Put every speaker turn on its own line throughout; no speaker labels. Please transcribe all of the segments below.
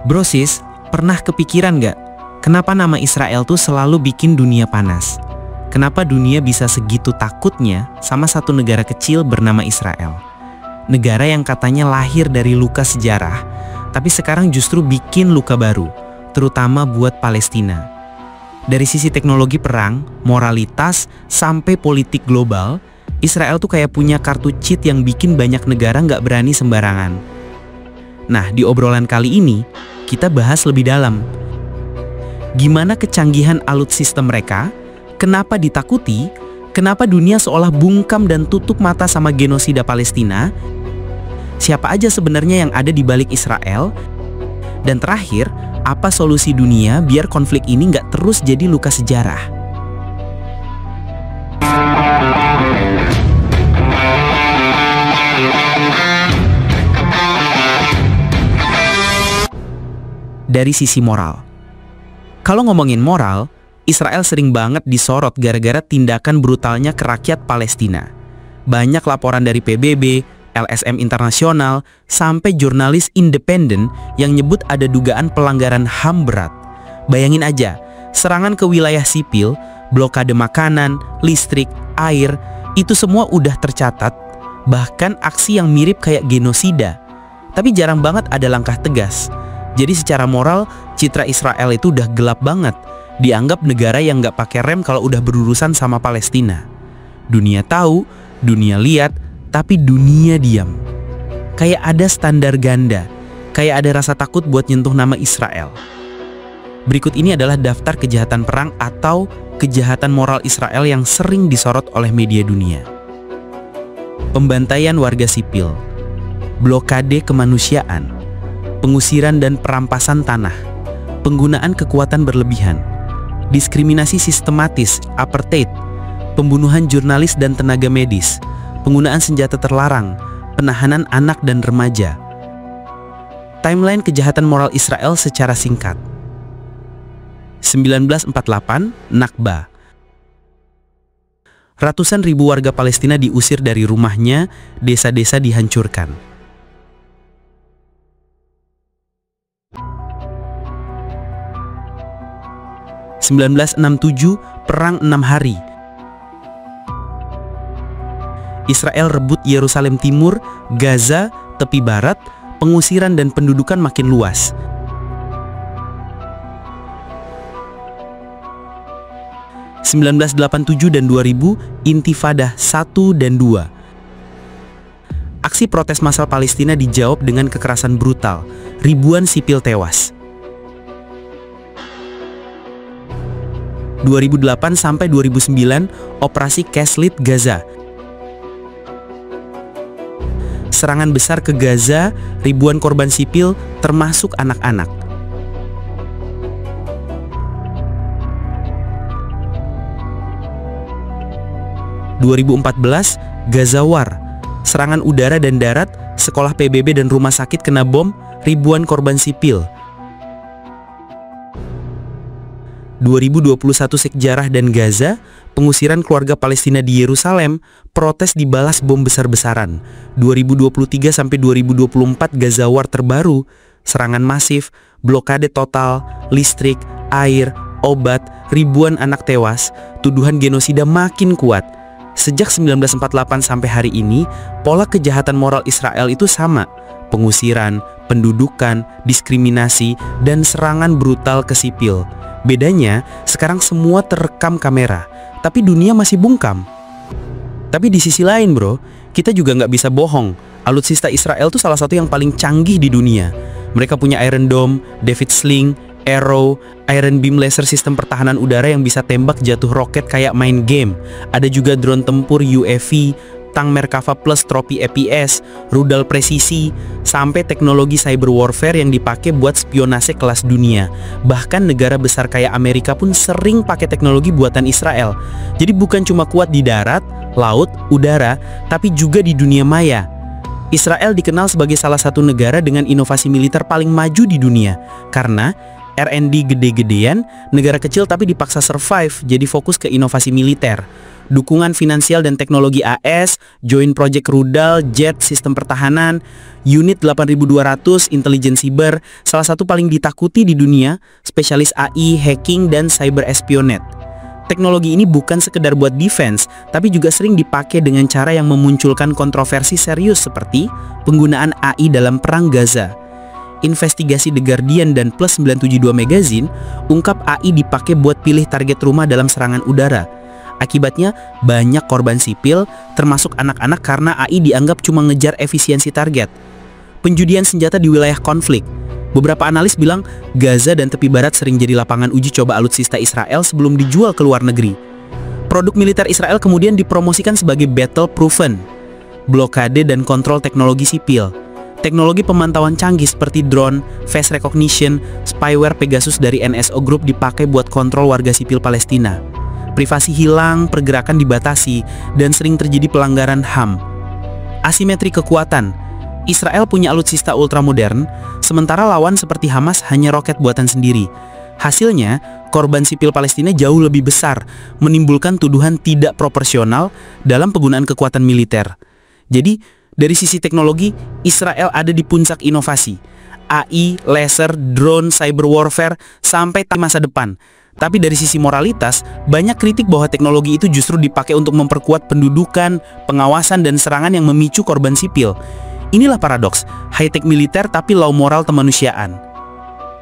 Bro sis, pernah kepikiran nggak? Kenapa nama Israel tuh selalu bikin dunia panas? Kenapa dunia bisa segitu takutnya sama satu negara kecil bernama Israel? Negara yang katanya lahir dari luka sejarah, tapi sekarang justru bikin luka baru, terutama buat Palestina. Dari sisi teknologi perang, moralitas, sampai politik global, Israel tuh kayak punya kartu cheat yang bikin banyak negara nggak berani sembarangan. Nah, di obrolan kali ini, kita bahas lebih dalam. Gimana kecanggihan alutsista mereka, kenapa ditakuti, kenapa dunia seolah bungkam dan tutup mata sama genosida Palestina, siapa aja sebenarnya yang ada di balik Israel, dan terakhir, apa solusi dunia biar konflik ini nggak terus jadi luka sejarah. Dari sisi moral. Kalau ngomongin moral, Israel sering banget disorot gara-gara tindakan brutalnya ke rakyat Palestina. Banyak laporan dari PBB, LSM Internasional, sampai jurnalis independen yang nyebut ada dugaan pelanggaran HAM berat. Bayangin aja, serangan ke wilayah sipil, blokade makanan, listrik, air, itu semua udah tercatat. Bahkan aksi yang mirip kayak genosida. Tapi jarang banget ada langkah tegas. Jadi secara moral, citra Israel itu udah gelap banget. Dianggap negara yang nggak pakai rem kalau udah berurusan sama Palestina. Dunia tahu, dunia lihat, tapi dunia diam. Kayak ada standar ganda, kayak ada rasa takut buat nyentuh nama Israel. Berikut ini adalah daftar kejahatan perang atau kejahatan moral Israel yang sering disorot oleh media dunia. Pembantaian warga sipil, blokade kemanusiaan, pengusiran dan perampasan tanah, penggunaan kekuatan berlebihan, diskriminasi sistematis, apartheid, pembunuhan jurnalis dan tenaga medis, penggunaan senjata terlarang, penahanan anak dan remaja. Timeline kejahatan moral Israel secara singkat. 1948, Nakba. Ratusan ribu warga Palestina diusir dari rumahnya, desa-desa dihancurkan. 1967, Perang 6 Hari. Israel rebut Yerusalem Timur, Gaza, tepi barat, pengusiran dan pendudukan makin luas. 1987 dan 2000, Intifadah 1 dan 2. Aksi protes massal Palestina dijawab dengan kekerasan brutal, ribuan sipil tewas. 2008 sampai 2009, Operasi Caslit Gaza. Serangan besar ke Gaza, ribuan korban sipil termasuk anak-anak. (2014) Gaza War. Serangan udara dan darat, sekolah PBB dan rumah sakit kena bom, ribuan korban sipil. 2021 Sejarah dan Gaza, pengusiran keluarga Palestina di Yerusalem, protes dibalas bom besar-besaran. 2023 sampai 2024 Gaza War terbaru, serangan masif, blokade total, listrik, air, obat, ribuan anak tewas, tuduhan genosida makin kuat. Sejak 1948 sampai hari ini, pola kejahatan moral Israel itu sama. Pengusiran, pendudukan, diskriminasi, dan serangan brutal ke sipil. Bedanya, sekarang semua terekam kamera, tapi dunia masih bungkam. Tapi di sisi lain bro, kita juga nggak bisa bohong. Alutsista Israel tuh salah satu yang paling canggih di dunia. Mereka punya Iron Dome, David Sling, Arrow, Iron Beam laser sistem pertahanan udara yang bisa tembak jatuh roket kayak main game. Ada juga drone tempur UAV, tank Merkava Plus tropi EPS, rudal presisi, sampai teknologi cyber warfare yang dipakai buat spionase kelas dunia. Bahkan negara besar kayak Amerika pun sering pakai teknologi buatan Israel. Jadi bukan cuma kuat di darat, laut, udara, tapi juga di dunia maya. Israel dikenal sebagai salah satu negara dengan inovasi militer paling maju di dunia, karena R&D gede-gedean, negara kecil tapi dipaksa survive, jadi fokus ke inovasi militer. Dukungan finansial dan teknologi AS, Joint Project Rudal, JET, sistem pertahanan, Unit 8200, intelijen siber, salah satu paling ditakuti di dunia, spesialis AI, hacking, dan cyber espionage. Teknologi ini bukan sekedar buat defense, tapi juga sering dipakai dengan cara yang memunculkan kontroversi serius seperti penggunaan AI dalam perang Gaza. Investigasi The Guardian dan Plus 972 Magazine ungkap AI dipakai buat pilih target rumah dalam serangan udara. Akibatnya, banyak korban sipil, termasuk anak-anak karena AI dianggap cuma ngejar efisiensi target. Penjudian senjata di wilayah konflik. Beberapa analis bilang, Gaza dan tepi barat sering jadi lapangan uji coba alutsista Israel sebelum dijual ke luar negeri. Produk militer Israel kemudian dipromosikan sebagai battle-proven. Blokade dan kontrol teknologi sipil. Teknologi pemantauan canggih seperti drone, face recognition, spyware Pegasus dari NSO Group dipakai buat kontrol warga sipil Palestina. Privasi hilang, pergerakan dibatasi, dan sering terjadi pelanggaran HAM. Asimetri kekuatan. Israel punya alutsista ultramodern, sementara lawan seperti Hamas hanya roket buatan sendiri. Hasilnya, korban sipil Palestina jauh lebih besar, menimbulkan tuduhan tidak proporsional dalam penggunaan kekuatan militer. Jadi, dari sisi teknologi, Israel ada di puncak inovasi. AI, laser, drone, cyber warfare, sampai masa depan. Tapi dari sisi moralitas, banyak kritik bahwa teknologi itu justru dipakai untuk memperkuat pendudukan, pengawasan, dan serangan yang memicu korban sipil. Inilah paradoks, high-tech militer tapi low moral kemanusiaan.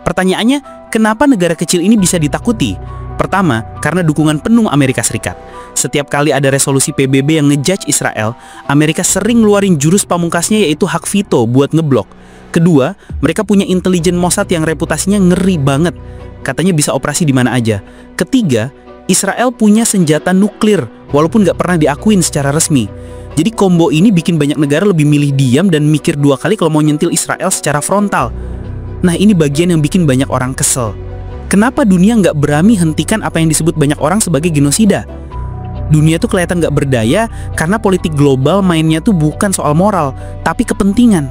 Pertanyaannya, kenapa negara kecil ini bisa ditakuti? Pertama, karena dukungan penuh Amerika Serikat. Setiap kali ada resolusi PBB yang ngejudge Israel, Amerika sering ngeluarin jurus pamungkasnya yaitu hak veto buat ngeblok. Kedua, mereka punya intelijen Mossad yang reputasinya ngeri banget. Katanya bisa operasi di mana aja. Ketiga, Israel punya senjata nuklir, walaupun nggak pernah diakuin secara resmi. Jadi kombo ini bikin banyak negara lebih milih diam dan mikir dua kali kalau mau nyentil Israel secara frontal. Nah, ini bagian yang bikin banyak orang kesel. Kenapa dunia nggak berani hentikan apa yang disebut banyak orang sebagai genosida? Dunia tuh kelihatan nggak berdaya karena politik global mainnya tuh bukan soal moral, tapi kepentingan.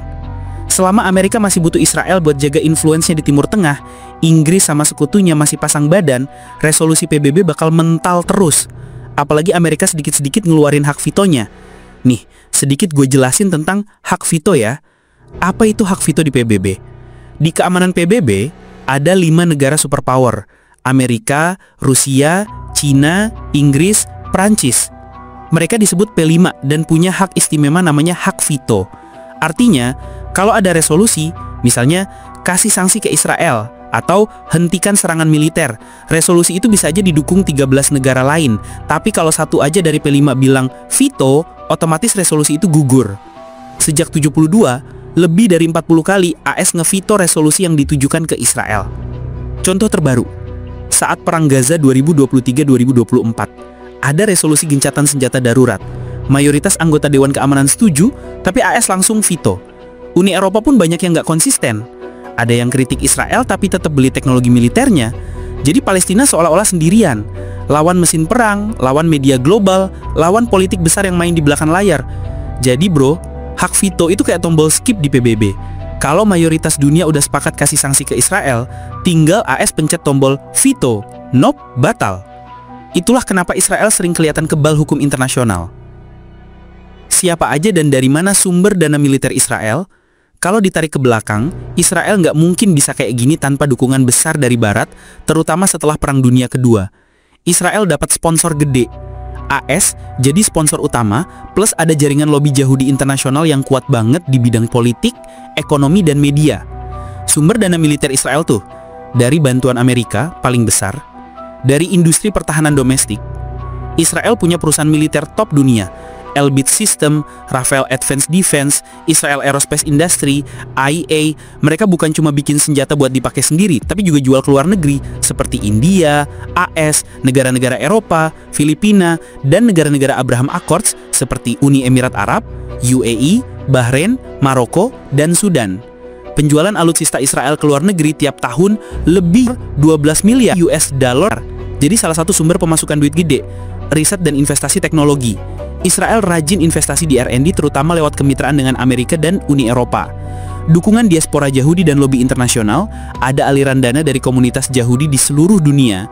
Selama Amerika masih butuh Israel buat jaga influence-nya di Timur Tengah, Inggris sama sekutunya masih pasang badan, resolusi PBB bakal mental terus. Apalagi Amerika sedikit-sedikit ngeluarin hak vetonya. Nih, sedikit gue jelasin tentang hak veto ya. Apa itu hak veto di PBB? Di keamanan PBB, ada 5 negara superpower. Amerika, Rusia, Cina, Inggris, Prancis. Mereka disebut P5 dan punya hak istimewa namanya hak veto. Artinya, kalau ada resolusi, misalnya kasih sanksi ke Israel atau hentikan serangan militer, resolusi itu bisa aja didukung 13 negara lain. Tapi kalau satu aja dari P5 bilang veto, otomatis resolusi itu gugur. Sejak 72, lebih dari 40 kali AS ngeveto resolusi yang ditujukan ke Israel. Contoh terbaru, saat Perang Gaza 2023-2024, ada resolusi gencatan senjata darurat. Mayoritas anggota Dewan Keamanan setuju, tapi AS langsung veto. Uni Eropa pun banyak yang nggak konsisten. Ada yang kritik Israel tapi tetap beli teknologi militernya. Jadi Palestina seolah-olah sendirian. Lawan mesin perang, lawan media global, lawan politik besar yang main di belakang layar. Jadi bro, hak veto itu kayak tombol skip di PBB. Kalau mayoritas dunia udah sepakat kasih sanksi ke Israel, tinggal AS pencet tombol veto, nope, batal. Itulah kenapa Israel sering kelihatan kebal hukum internasional. Siapa aja dan dari mana sumber dana militer Israel? Kalau ditarik ke belakang, Israel nggak mungkin bisa kayak gini tanpa dukungan besar dari Barat, terutama setelah Perang Dunia Kedua. Israel dapat sponsor gede. AS jadi sponsor utama, plus ada jaringan lobi Yahudi internasional yang kuat banget di bidang politik, ekonomi, dan media. Sumber dana militer Israel tuh, dari bantuan Amerika, paling besar, dari industri pertahanan domestik. Israel punya perusahaan militer top dunia, Elbit System, Rafael Advanced Defense, Israel Aerospace Industry, IAEA. Mereka bukan cuma bikin senjata buat dipakai sendiri, tapi juga jual ke luar negeri seperti India, AS, negara-negara Eropa, Filipina, dan negara-negara Abraham Accords seperti Uni Emirat Arab, UAE, Bahrain, Maroko, dan Sudan. Penjualan alutsista Israel ke luar negeri tiap tahun lebih 12 miliar US dollar. Jadi salah satu sumber pemasukan duit gede, riset dan investasi teknologi. Israel rajin investasi di R&D terutama lewat kemitraan dengan Amerika dan Uni Eropa. dukungan diaspora Yahudi dan lobi internasional, ada aliran dana dari komunitas Yahudi di seluruh dunia.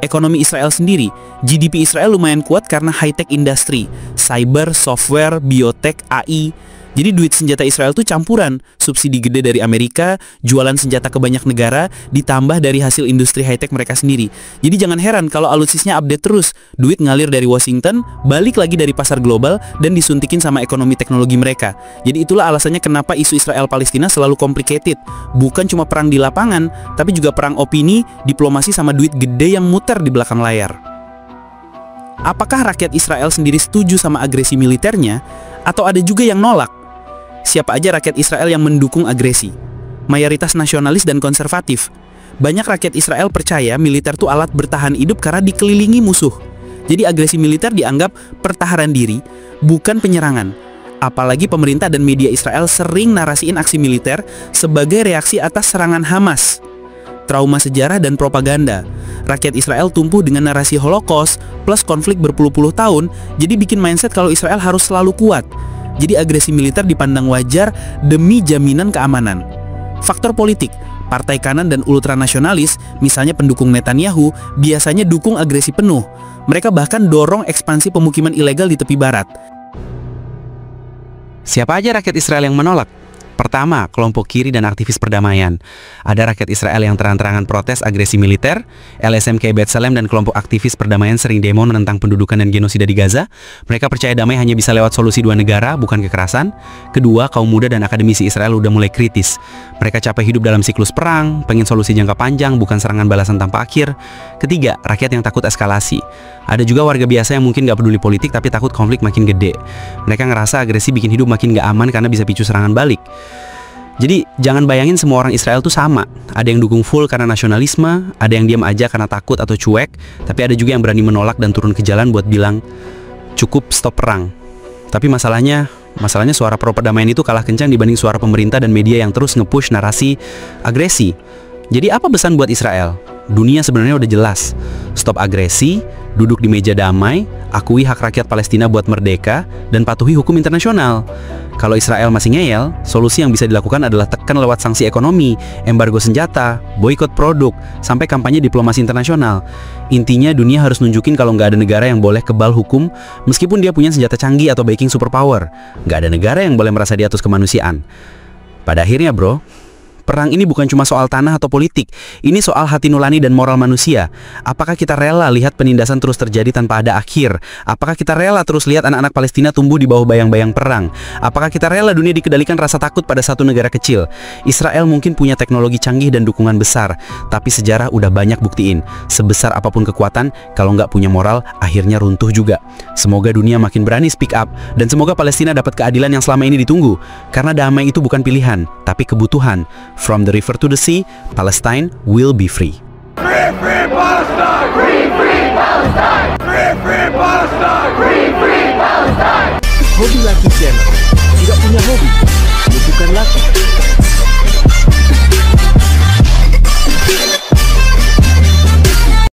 Ekonomi Israel sendiri, GDP Israel lumayan kuat karena high-tech industri, cyber, software, biotech, AI. Jadi duit senjata Israel tuh campuran, subsidi gede dari Amerika, jualan senjata ke banyak negara, ditambah dari hasil industri high-tech mereka sendiri. Jadi jangan heran kalau alutsisnya update terus, duit ngalir dari Washington, balik lagi dari pasar global, dan disuntikin sama ekonomi teknologi mereka. Jadi itulah alasannya kenapa isu Israel-Palestina selalu complicated. Bukan cuma perang di lapangan, tapi juga perang opini, diplomasi sama duit gede yang muter di belakang layar. Apakah rakyat Israel sendiri setuju sama agresi militernya, atau ada juga yang nolak? Siapa aja rakyat Israel yang mendukung agresi? Mayoritas nasionalis dan konservatif. Banyak rakyat Israel percaya militer itu alat bertahan hidup karena dikelilingi musuh. Jadi agresi militer dianggap pertahanan diri, bukan penyerangan. Apalagi pemerintah dan media Israel sering narasiin aksi militer sebagai reaksi atas serangan Hamas. Trauma sejarah dan propaganda. Rakyat Israel tumbuh dengan narasi Holocaust plus konflik berpuluh-puluh tahun, jadi bikin mindset kalau Israel harus selalu kuat. Jadi agresi militer dipandang wajar demi jaminan keamanan. Faktor politik, partai kanan dan ultranasionalis, misalnya pendukung Netanyahu, biasanya dukung agresi penuh. Mereka bahkan dorong ekspansi pemukiman ilegal di tepi barat.
Siapa aja rakyat Israel yang menolak? Pertama, kelompok kiri dan aktivis perdamaian. Ada rakyat Israel yang terang-terangan protes agresi militer. LSM K B'Tselem dan kelompok aktivis perdamaian sering demo menentang pendudukan dan genosida di Gaza. Mereka percaya damai hanya bisa lewat solusi dua negara, bukan kekerasan. Kedua, kaum muda dan akademisi Israel udah mulai kritis. Mereka capek hidup dalam siklus perang, pengen solusi jangka panjang, bukan serangan balasan tanpa akhir. Ketiga, rakyat yang takut eskalasi. Ada juga warga biasa yang mungkin gak peduli politik tapi takut konflik makin gede. Mereka ngerasa agresi bikin hidup makin gak aman karena bisa picu serangan balik. Jadi jangan bayangin semua orang Israel tuh sama. Ada yang dukung full karena nasionalisme, ada yang diam aja karena takut atau cuek, tapi ada juga yang berani menolak dan turun ke jalan buat bilang cukup stop perang. Tapi masalahnya suara pro perdamaian itu kalah kencang dibanding suara pemerintah dan media yang terus nge-push narasi agresi. Jadi apa pesan buat Israel? Dunia sebenarnya udah jelas. Stop agresi, duduk di meja damai, akui hak rakyat Palestina buat merdeka, dan patuhi hukum internasional. Kalau Israel masih ngeyel, solusi yang bisa dilakukan adalah tekan lewat sanksi ekonomi, embargo senjata, boikot produk, sampai kampanye diplomasi internasional. Intinya dunia harus nunjukin kalau nggak ada negara yang boleh kebal hukum meskipun dia punya senjata canggih atau backing superpower. Nggak ada negara yang boleh merasa di atas kemanusiaan. Pada akhirnya bro, perang ini bukan cuma soal tanah atau politik, ini soal hati nurani dan moral manusia. Apakah kita rela lihat penindasan terus terjadi tanpa ada akhir? Apakah kita rela terus lihat anak-anak Palestina tumbuh di bawah bayang-bayang perang? Apakah kita rela dunia dikendalikan rasa takut pada satu negara kecil? Israel mungkin punya teknologi canggih dan dukungan besar, tapi sejarah udah banyak buktiin, sebesar apapun kekuatan, kalau nggak punya moral, akhirnya runtuh juga. Semoga dunia makin berani speak up, dan semoga Palestina dapat keadilan yang selama ini ditunggu. Karena damai itu bukan pilihan, tapi kebutuhan. From the river to the sea, Palestine will be free.
Free, free Palestine! Free, free Palestine! Free, free Palestine! Free, free Palestine!